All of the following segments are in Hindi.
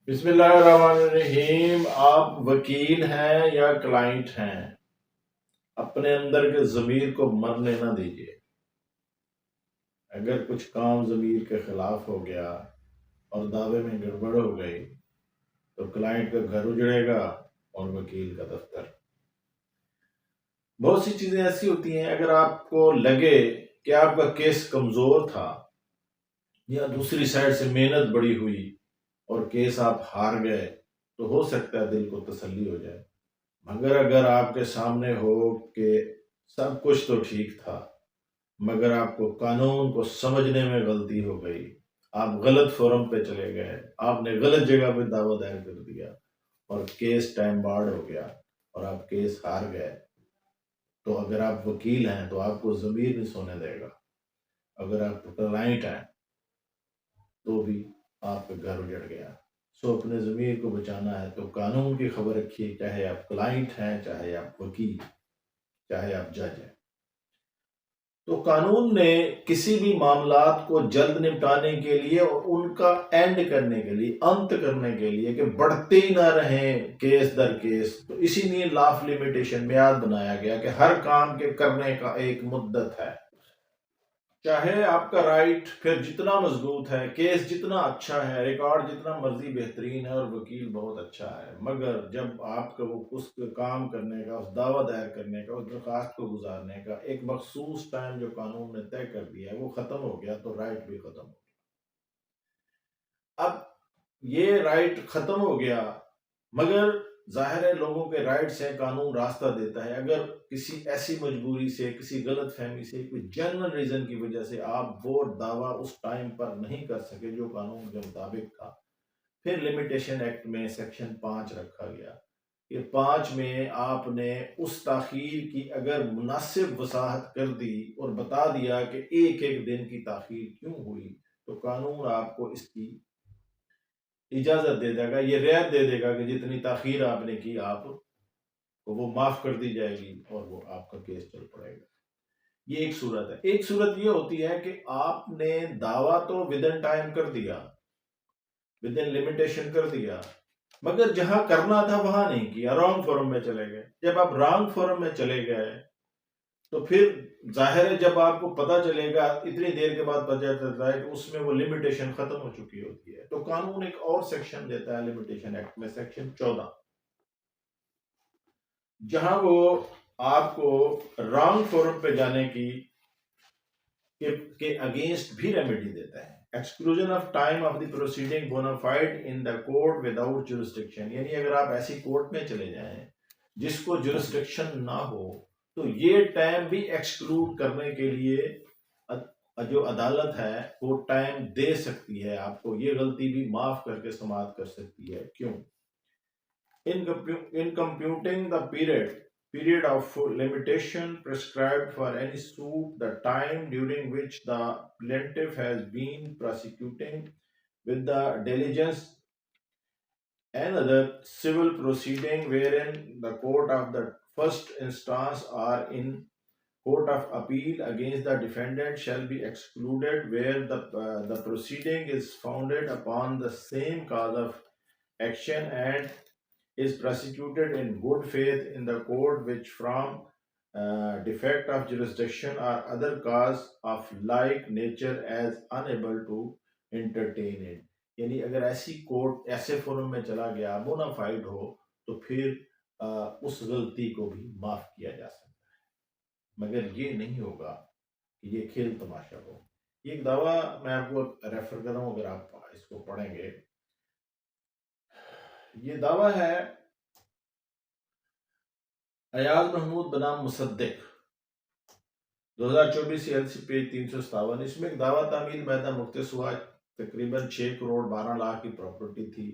बिस्मिल्लाहिर्रहमानिर्रहीम। आप वकील हैं या क्लाइंट हैं, अपने अंदर के ज़मीर को मरने ना दीजिए। अगर कुछ काम ज़मीर के खिलाफ हो गया और दावे में गड़बड़ हो गई तो क्लाइंट का घर उजड़ेगा और वकील का दफ्तर। बहुत सी चीज़ें ऐसी होती हैं, अगर आपको लगे कि आपका केस कमज़ोर था या दूसरी साइड से मेहनत बड़ी हुई और केस आप हार गए, तो हो सकता है दिल को तसल्ली हो जाए। मगर अगर आपके सामने हो कि सब कुछ तो ठीक था, मगर आपको कानून को समझने में गलती हो गई, आप गलत फोरम पे चले गए, आपने गलत जगह पे दावा दायर कर दिया और केस टाइम बार्ड हो गया और आप केस हार गए, तो अगर आप वकील हैं तो आपको ज़मीर नहीं सोने देगा। अगर आप क्लाइंट हैं तो भी आपका घर उजड़ गया। सो अपने ज़मीर को बचाना है तो कानून की खबर रखिए, चाहे आप क्लाइंट हैं, चाहे आप वकील, चाहे आप जज हैं। तो कानून ने किसी भी मामलात को जल्द निपटाने के लिए और उनका एंड करने के लिए, अंत करने के लिए, कि बढ़ते ही ना रहें केस दर केस, तो इसीलिए ला ऑफ लिमिटेशन म्याद बनाया गया कि हर काम के करने का एक मुद्दत है। चाहे आपका राइट फिर जितना मजबूत है, केस जितना अच्छा है, रिकॉर्ड जितना मर्जी बेहतरीन है और वकील बहुत अच्छा है, मगर जब आपका वो उस काम करने का, उस दावा दायर करने का, उस दरखास्त को गुजारने का एक मखसूस टाइम जो कानून ने तय कर दिया है वो खत्म हो गया, तो राइट भी खत्म हो गया। अब ये राइट खत्म हो गया, मगर जाहिर है लोगों के राइट से कानून रास्ता देता है। अगर किसी ऐसी मजबूरी से, किसी गलत फहमी से, कोई जनरल रीजन की वजह से आप वो दावा उस टाइम पर नहीं कर सके जो कानून के मुताबिक था, फिर लिमिटेशन एक्ट में सेक्शन 5 रखा गया। ये 5 में आपने उस ताखीर की अगर मुनासिब वसाहत कर दी और बता दिया कि एक एक दिन की ताखीर क्यों हुई, तो कानून आपको इसकी इजाजत दे देगा, ये रियायत दे देगा कि जितनी ताखीर आपने की आप तो वो माफ कर दी जाएगी और वो आपका केस चल पड़ेगा। ये एक सूरत है। एक सूरत ये होती है कि आपने दावा तो विद इन टाइम कर दिया, विद इन लिमिटेशन कर दिया, मगर जहां करना था वहां नहीं किया, रॉन्ग फोरम में चले गए। जब आप रॉन्ग फोरम में चले गए तो फिर जाहिर है जब आपको पता चलेगा, इतनी देर के बाद पता चलता है कि उसमें वो लिमिटेशन खत्म हो चुकी होती है, तो कानून एक और सेक्शन देता है लिमिटेशन एक्ट में, सेक्शन 14, जहां वो आपको रॉन्ग फोरम पे जाने की के अगेंस्ट भी रेमेडी देता है। Exclusion of time of the proceeding bona fide in the court without jurisdiction, यानी अगर आप ऐसी कोर्ट में चले जाएं जिसको जुरिस्डिक्शन ना हो, तो ये टाइम भी एक्सक्लूड करने के लिए जो अदालत है वो टाइम दे सकती है आपको, ये गलती भी माफ करके समाप्त कर सकती है। क्यों? In computing the period of limitation prescribed for any suit, the time during which the plaintiff has been prosecuting with the diligence another civil proceeding wherein the court of the first instance or in court of appeal against the defendant shall be excluded where the proceeding is founded upon the same cause of action and is prosecuted in good faith in the court which from defect of jurisdiction or other cause of like nature as unable to entertain it। यानी अगर ऐसी कोर्ट ऐसे फोरम में चला गया, बोनाफाइड हो, तो फिर उस गलती को भी माफ किया जा सकता है, मगर ये नहीं होगा कि ये खेल तमाशा हो। ये एक दावा मैं आपको रेफर कर रहा हूँ, अगर आप इसको पढ़ेंगे। ये दावा है अयाज महमूद बनाम मुसद्दिक, 2024 एलसी पेज 357। इसमें एक दावा तामील मैदा मुख्तसुआ तकरीबन 6 करोड़ 12 लाख की प्रॉपर्टी थी।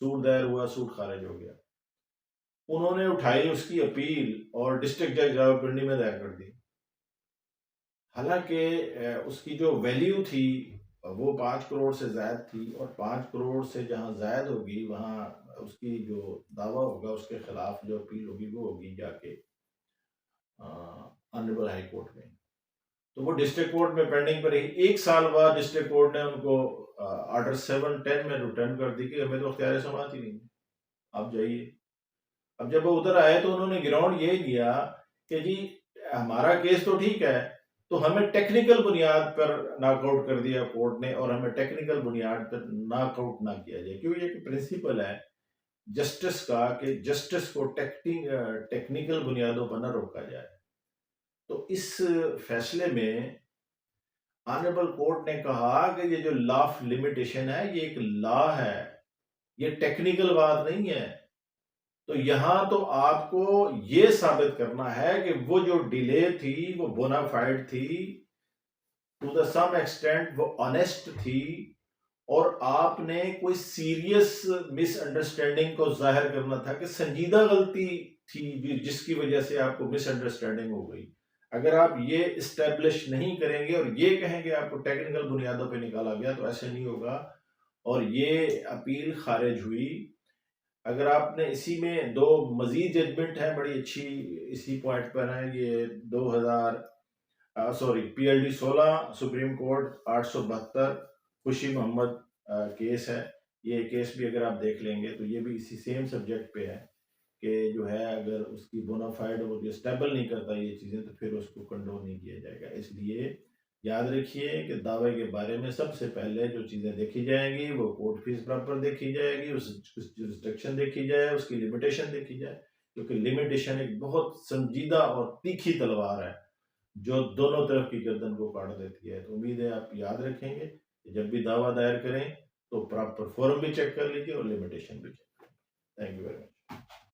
सूट दायर हुआ, सूट खारिज हो गया। उन्होंने उठाई उसकी अपील और डिस्ट्रिक्ट जज रावलपिंडी में दायर कर दी। हालांकि उसकी जो वैल्यू थी वो 5 करोड़ से ज्यादा थी, और 5 करोड़ से जहां ज्यादा होगी वहां उसकी जो दावा होगा उसके खिलाफ जो अपील होगी वो होगी जाके ऑनरेबल हाई कोर्ट में। तो वो डिस्ट्रिक्ट कोर्ट में पेंडिंग पर रही। 1 साल बाद डिस्ट्रिक्ट कोर्ट ने उनको ऑर्डर 710 में रिटर्न कर दी कि हमें तो अख्तियार समाअत ही नहीं है, आप जाइए। अब जब वो उधर आए तो उन्होंने ग्राउंड ये लिया कि जी हमारा केस तो ठीक है, तो हमें टेक्निकल बुनियाद पर नॉकआउट कर दिया कोर्ट ने, और हमें टेक्निकल बुनियाद पर नॉकआउट ना किया जाए, क्योंकि ये प्रिंसिपल है जस्टिस का कि जस्टिस को टेक्निकल बुनियादों पर न रोका जाए। तो इस फैसले में ऑनरेबल कोर्ट ने कहा कि ये जो लॉ ऑफ लिमिटेशन है ये एक लॉ है, ये टेक्निकल बात नहीं है। तो यहां तो आपको ये साबित करना है कि वो जो डिले थी वो बोनाफाइड थी, टू द सम एक्सटेंट वो ऑनेस्ट थी, और आपने कोई सीरियस मिसअंडरस्टैंडिंग को जाहिर करना था कि संजीदा गलती थी जिसकी वजह से आपको मिसअंडरस्टैंडिंग हो गई। अगर आप ये इस्टेब्लिश नहीं करेंगे और ये कहेंगे आपको टेक्निकल बुनियादों पे निकाला गया, तो ऐसे नहीं होगा, और ये अपील खारिज हुई। अगर आपने इसी में दो मजीद जजमेंट है बड़ी अच्छी इसी पॉइंट पर है, ये 2000 PLD 16 सुप्रीम कोर्ट 872 खुशी मोहम्मद केस है। ये केस भी अगर आप देख लेंगे तो ये भी इसी सेम सब्जेक्ट पे है कि जो है अगर उसकी बोनाफाइड वो जो स्टेबल नहीं करता ये चीज़ें, तो फिर उसको कंडोन नहीं किया जाएगा। इसलिए याद रखिए कि दावे के बारे में सबसे पहले जो चीज़ें देखी जाएंगी वो कोर्ट फीस प्रॉपर देखी जाएगी, उसकी जुरिस्डिक्शन देखी जाए, उसकी लिमिटेशन देखी जाए, क्योंकि लिमिटेशन एक बहुत संजीदा और तीखी तलवार है जो दोनों तरफ की गर्दन को काट देती है। तो उम्मीद है आप याद रखेंगे कि जब भी दावा दायर करें तो प्रॉपर फॉर्म भी चेक कर लीजिए और लिमिटेशन भी चेक करें। Thank you very much.